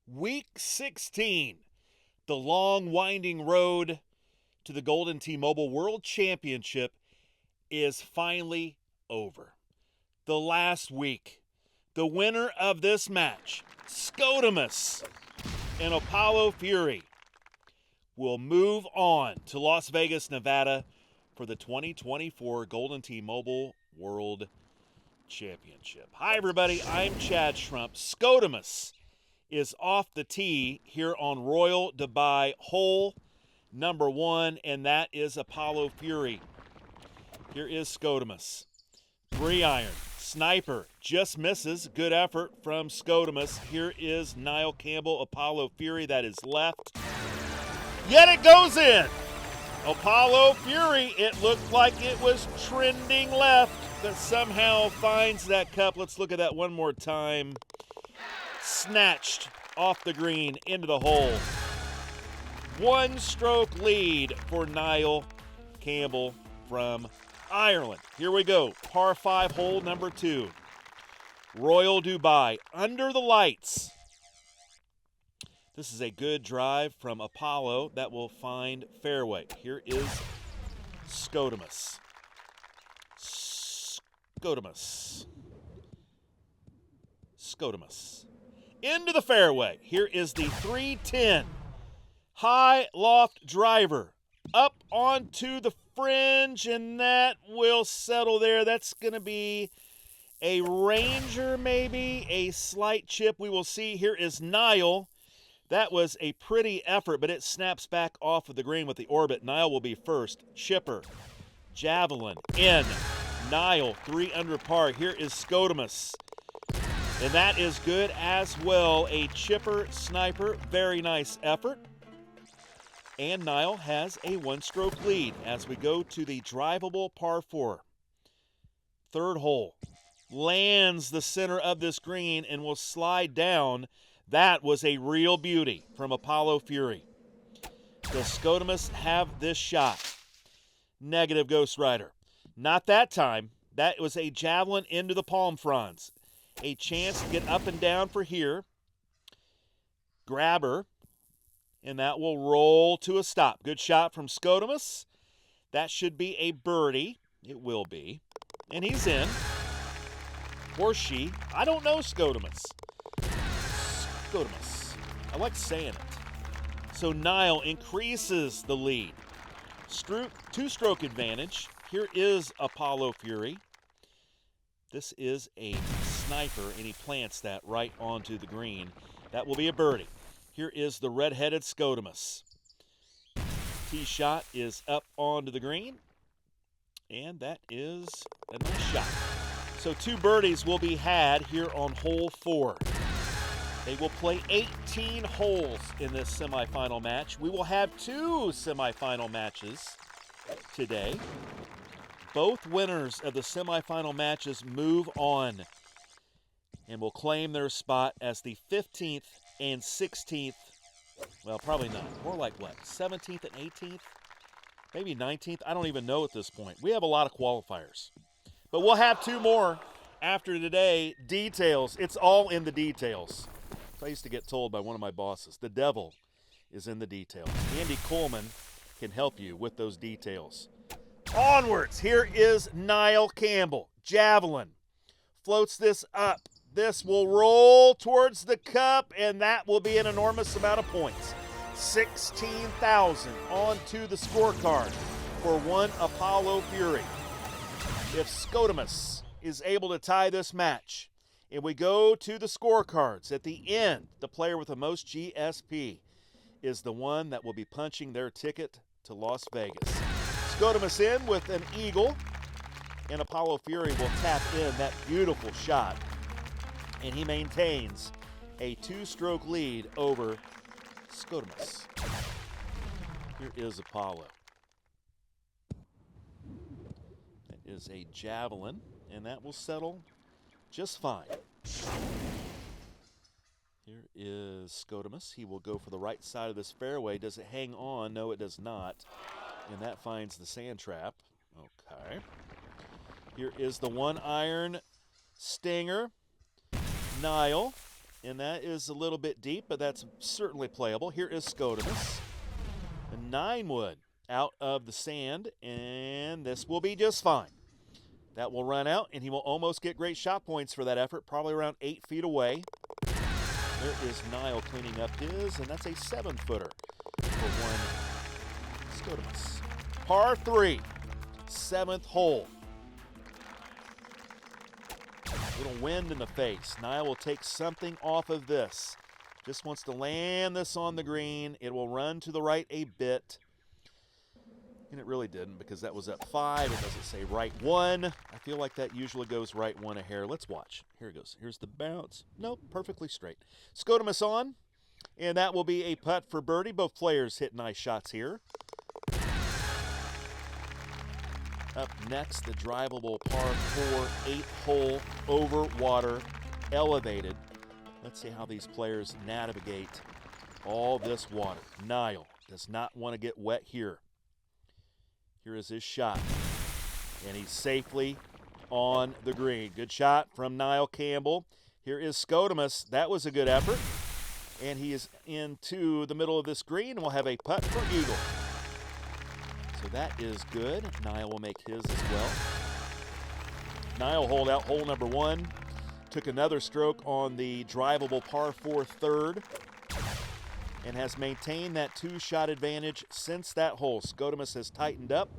Week 16, the long winding road to the Golden T-Mobile World Championship is finally over. The last week, the winner of this match, Skotamus and Apollo Fury, will move on to Las Vegas, Nevada for the 2024 Golden T-Mobile World Championship. Hi, everybody. I'm Chad Schrump. Skotamus is off the tee here on Royal Dubai, hole number 1, and that is Apollo Fury. Here is Skotamus. 3-iron. Sniper just misses. Good effort from Skotamus. Here is Niall Campbell, Apollo Fury. That is left. Yet it goes in. Apollo Fury, it looked like it was trending left, but somehow finds that cup. Let's look at that one more time. Snatched off the green into the hole. 1-stroke lead for Niall Campbell from Ireland. Here we go. Par 5 hole number 2. Royal Dubai. Under the lights. This is a good drive from Apollo that will find fairway. Here is Skotamus. Skotamus. Into the fairway. Here is the 310. High loft driver. Up onto the fringe, and that will settle there. That's going to be a Ranger, maybe. A slight chip. We will see. Here is Niall. That was a pretty effort, but it snaps back off of the green with the orbit. Niall will be first. Chipper. Javelin. In. Niall, 3 under par. Here is Skotamus. And that is good as well. A chipper, sniper. Very nice effort. And Niall has a 1-stroke lead as we go to the drivable par 4. Third hole. Lands the center of this green and will slide down. That was a real beauty from Apollo Fury. Does Skotamus have this shot? Negative, Ghost Rider. Not that time. That was a javelin into the palm fronds. A chance to get up and down for here. Grabber. And that will roll to a stop. Good shot from Skotamus. That should be a birdie. It will be. And he's in. Or she. I don't know Skotamus. Skotamus. I like saying it. So Niall increases the lead. 2-stroke advantage. Here is Apollo Fury. This is a sniper, and he plants that right onto the green. That will be a birdie. Here is the red-headed Skotamus. Tee shot is up onto the green, and that is a nice shot. So 2 birdies will be had here on hole 4. They will play 18 holes in this semifinal match. We will have 2 semifinal matches today. Both winners of the semifinal matches move on and will claim their spot as the 15th and 16th. Well, probably not. More like what? 17th and 18th? Maybe 19th? I don't even know at this point. We have a lot of qualifiers. But we'll have 2 more after today. Details. It's all in the details. I used to get told by one of my bosses, the devil is in the details. Andy Coleman can help you with those details. Onwards. Here is Niall Campbell. Javelin. Floats this up. This will roll towards the cup, and that will be an enormous amount of points. 16,000 onto the scorecard for one Apollo Fury. If Skotamus is able to tie this match, and we go to the scorecards, at the end, the player with the most GSP is the one that will be punching their ticket to Las Vegas. Skotamus in with an eagle, and Apollo Fury will tap in that beautiful shot. And he maintains a 2-stroke lead over Skotamus. Here is Apollo. That is a javelin, and that will settle just fine. Here is Skotamus. He will go for the right side of this fairway. Does it hang on? No, it does not. And that finds the sand trap. Okay. Here is the 1-iron stinger. Niall. and that is a little bit deep, but that's certainly playable. Here is Skotamus. A 9-wood out of the sand, and this will be just fine. That will run out, and he will almost get great shot points for that effort, probably around 8 feet away. There is Niall cleaning up his, and that's a 7-footer for one Skotamus. Par 3, 7th hole. Little wind in the face. Niall will take something off of this. Just wants to land this on the green. It will run to the right a bit. And it really didn't, because that was up 5. It doesn't say right 1. I feel like that usually goes right 1 a hair. Let's watch. Here it goes. Here's the bounce. Nope, perfectly straight. Skotamus on, and that will be a putt for birdie. Both players hit nice shots here. Up next, the drivable par 4, 8-hole, over water, elevated. Let's see how these players navigate all this water. Niall does not want to get wet here. Here is his shot, and he's safely on the green. Good shot from Niall Campbell. Here is Skotamus. That was a good effort, and he is into the middle of this green, and we'll have a putt for eagle. So that is good. Niall will make his as well. Niall holed out hole number 1. Took another stroke on the drivable par 4 third, and has maintained that 2-shot advantage since that hole. Skotamus has tightened up,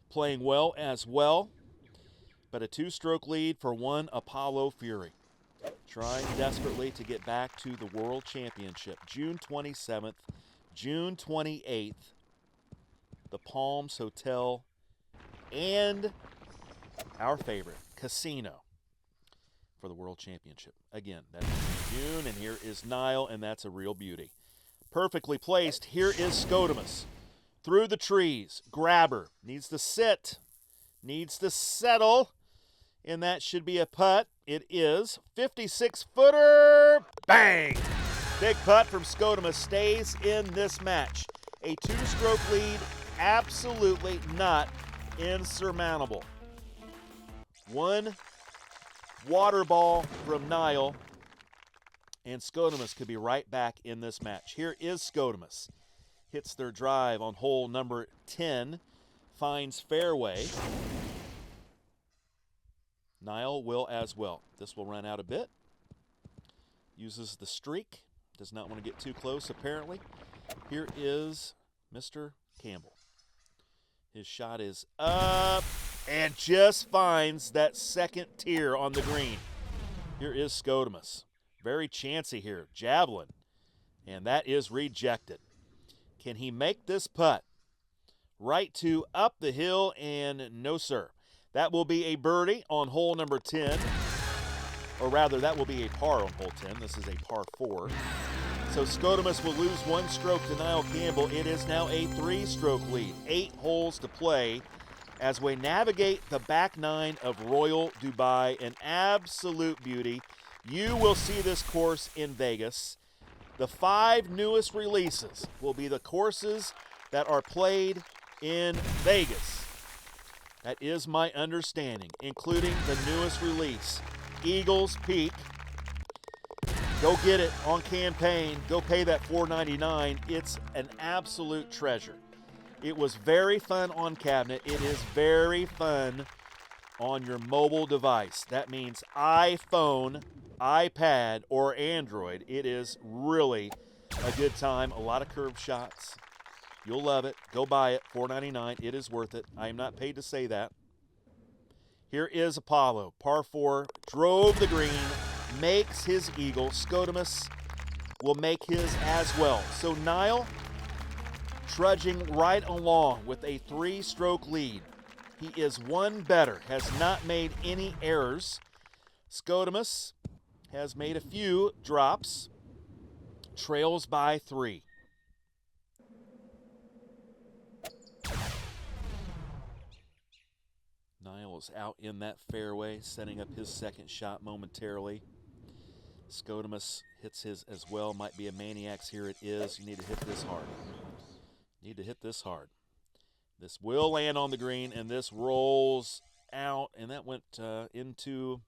playing well as well, but a 2-stroke lead for one Apollo Fury, trying desperately to get back to the World Championship. June 27th, June 28th, the Palms Hotel, and our favorite, Casino, for the World Championship. Again, that's June, and here is Niall, and that's a real beauty. Perfectly placed. Here is Skotamus. Through the trees. Grabber. Needs to sit. Needs to settle. And that should be a putt. It is. 56-footer. Bang! Big putt from Skotamus stays in this match. A 2-stroke lead. Absolutely not insurmountable. One water ball from Niall, and Skotamus could be right back in this match. Here is Skotamus. Hits their drive on hole number 10. Finds fairway. Niall will as well. This will run out a bit. Uses the streak. Does not want to get too close, apparently. Here is Mr. Campbell. His shot is up and just finds that second tier on the green. Here is Skotamus. Very chancy here. Javelin. And that is rejected. Can he make this putt? Right to up the hill, and no, sir. That will be a birdie on hole number 10. Or rather, that will be a par on hole 10. This is a par 4. So Skotamus will lose 1 stroke to Niall Campbell. It is now a 3-stroke lead. 8 holes to play as we navigate the back 9 of Royal Dubai. An absolute beauty. You will see this course in Vegas. The 5 newest releases will be the courses that are played in Vegas. That is my understanding, including the newest release, Eagles Peak. Go get it on campaign. Go pay that $4.99. It's an absolute treasure. It was very fun on cabinet. It is very fun on your mobile device. That means iPhone, iPad, or Android. It is really a good time. A lot of curve shots. You'll love it. Go buy it. $4.99. It is worth it. I am not paid to say that. Here is Apollo. Par 4. Drove the green. Makes his eagle. Skotamus will make his as well. So Niall trudging right along with a 3-stroke lead. He is 1 better. Has not made any errors. Skotamus has made a few drops. Trails by 3. Niall is out in that fairway, setting up his second shot momentarily. Skotamus hits his as well. Might be a maniacs. Here it is. You need to hit this hard. Need to hit this hard. This will land on the green, and this rolls out, and that went into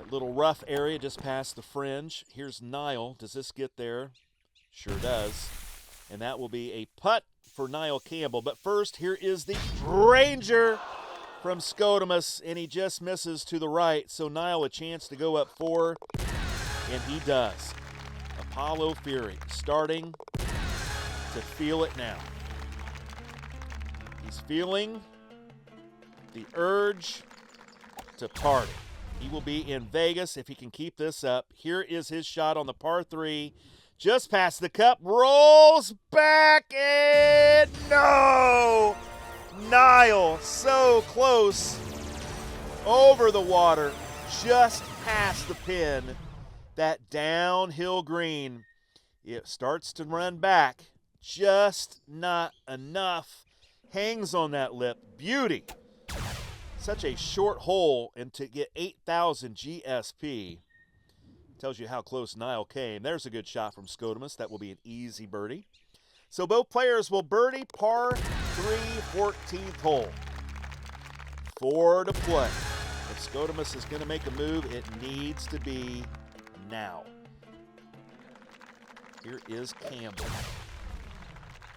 That little rough area just past the fringe. Here's Niall. Does this get there? Sure does. And that will be a putt for Niall Campbell. But first, here is the Ranger from Skotamus, and he just misses to the right. So Niall a chance to go up 4, and he does. Apollo Fury starting to feel it now. He's feeling the urge to party. He will be in Vegas if he can keep this up. Here is his shot on the par 3. Just past the cup, rolls back, and no! Niall, so close, over the water, just past the pin. That downhill green, it starts to run back, just not enough. Hangs on that lip, beauty. Such a short hole, and to get 8,000 GSP tells you how close Niall came. There's a good shot from Skotamus. That will be an easy birdie. So both players will birdie par 3, 14th hole. 4 to play. If Skotamus is going to make a move, it needs to be now. Here is Campbell.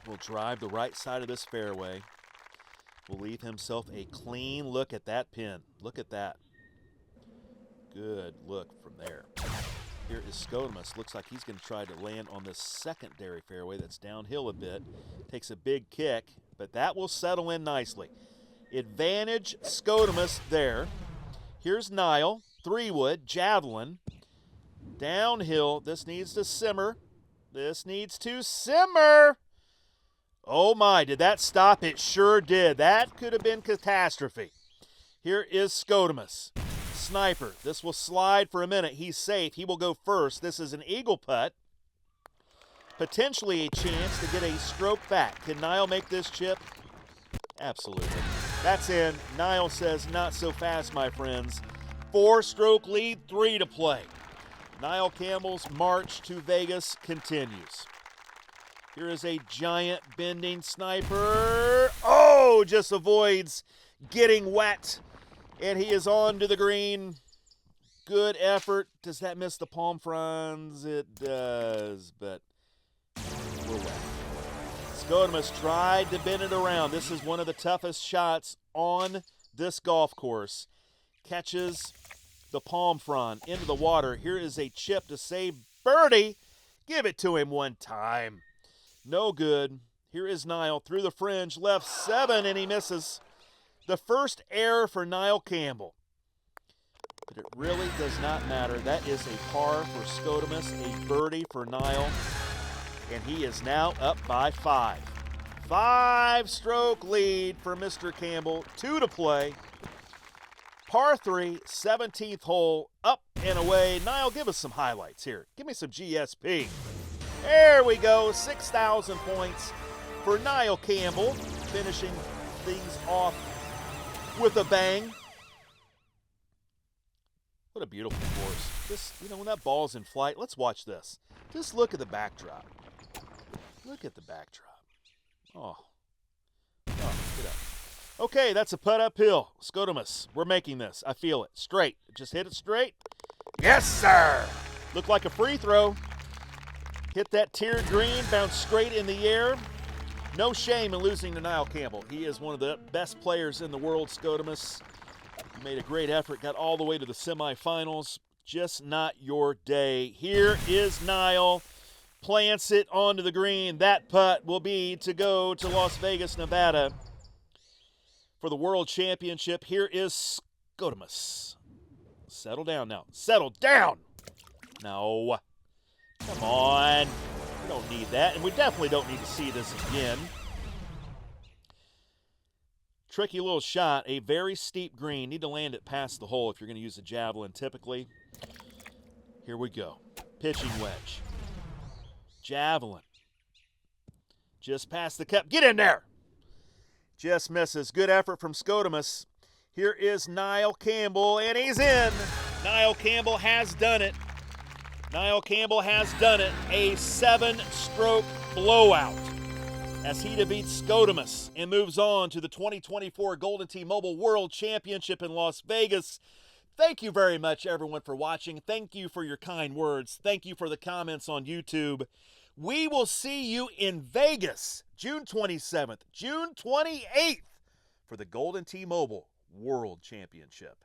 Will drive the right side of this fairway. Will leave himself a clean look at that pin. Look at that. Good look from there. Here is Skotamus. Looks like he's going to try to land on this secondary fairway that's downhill a bit. Takes a big kick, but that will settle in nicely. Advantage Skotamus there. Here's Niall. 3-wood, javelin. Downhill. This needs to simmer. This needs to simmer. Oh my, did that stop? It sure did. That could have been catastrophe. Here is Skotamus. Sniper. This will slide for a minute. He's safe. He will go first. This is an eagle putt. Potentially a chance to get a stroke back. Can Niall make this chip? Absolutely. That's in. Niall says, not so fast, my friends. 4-stroke lead, 3 to play. Niall Campbell's march to Vegas continues. Here is a giant bending sniper. Oh, just avoids getting wet. And he is on to the green. Good effort. Does that miss the palm fronds? It does, but we're wet. Skotamus tried to bend it around. This is one of the toughest shots on this golf course. Catches the palm frond into the water. Here is a chip to save birdie. Give it to him one time. No good. Here is Niall through the fringe, left 7, and he misses. The first error for Niall Campbell. But it really does not matter. That is a par for Skotamus, a birdie for Niall, and he is now up by 5. 5-stroke lead for Mr. Campbell. 2 to play. Par 3, 17th hole, up and away. Niall, give us some highlights here. Give me some GSP. There we go, 6,000 points for Niall Campbell, finishing things off with a bang. What a beautiful course. Just, when that ball's in flight, let's watch this. Just look at the backdrop. Look at the backdrop. Oh, get up. Okay, that's a putt uphill. Skotamus, we're making this. I feel it. Straight. Just hit it straight. Yes, sir. Looked like a free throw. Hit that tiered green, bounced straight in the air. No shame in losing to Niall Campbell. He is one of the best players in the world, Skotamus. He made a great effort, got all the way to the semifinals. Just not your day. Here is Niall. Plants it onto the green. That putt will be to go to Las Vegas, Nevada for the World Championship. Here is Skotamus. Settle down now. Settle down! No. Come on. We don't need that, and we definitely don't need to see this again. Tricky little shot, a very steep green. Need to land it past the hole if you're going to use a javelin typically. Here we go. Pitching wedge. Javelin. Just past the cup. Get in there! Just misses. Good effort from Skotamus. Here is Niall Campbell, and he's in. Niall Campbell has done it. Niall Campbell has done it. A 7-stroke blowout as he defeats Skotamus and moves on to the 2024 Golden Tee Mobile World Championship in Las Vegas. Thank you very much, everyone, for watching. Thank you for your kind words. Thank you for the comments on YouTube. We will see you in Vegas, June 27th, June 28th, for the Golden T-Mobile World Championship.